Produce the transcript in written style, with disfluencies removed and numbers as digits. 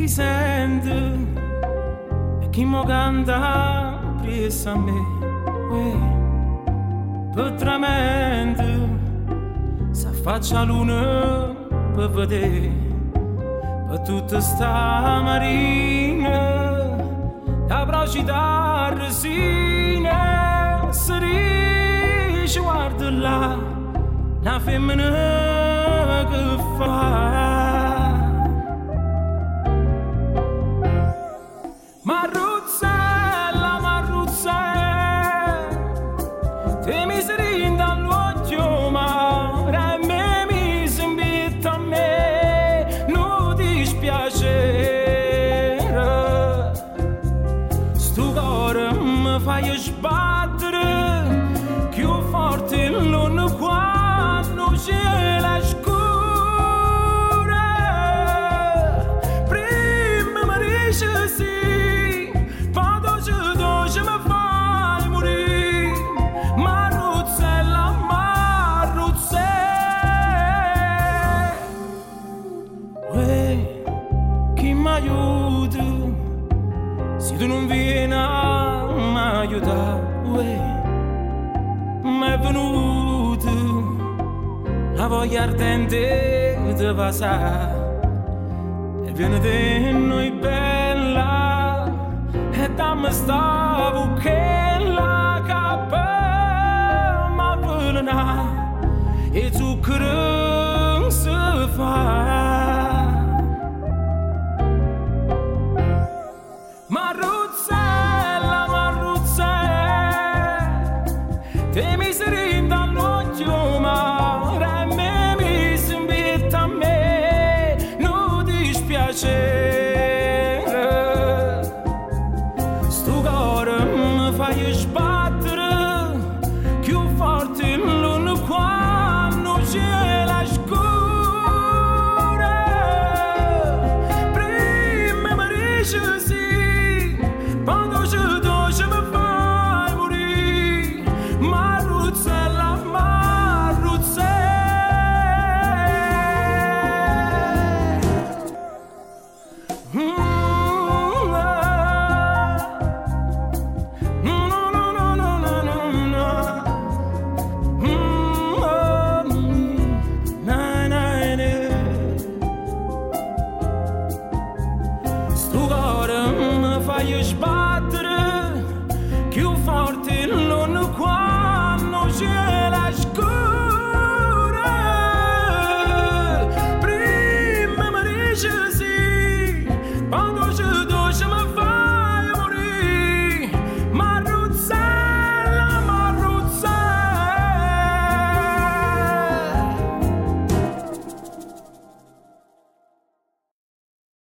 sente e chi mo canta presso a me, per tramente s'affaccia luna per vedere, per tutta sta marina la città resina, si dice guarda là la femmina che fa. Marruzzella, Marruzzella, te mi sei dall'occhio mare e me mi si invita a me, non dispiacere. Sto cuore mi fai sbattere più forte l'uno quando c'è la scura. Prima mi dice sì, se tu non vieni a m'aiutare, mi è venuta la voglia ardente di passare e viene di noi bella e dammi sta buchella che mi avvelena e zucchero si fa. Marruzzella, Marruzzella, te mi sei dall'occhio mare e me mi si invita a me, non dispiacere. Sto cuore mi fai sbattere più forte l'uno quando c'è la scura. Prima mi dice sì, quando je me fai morire, Marruzzella, Marruzzella. Sto cuore mi fai sbagliare.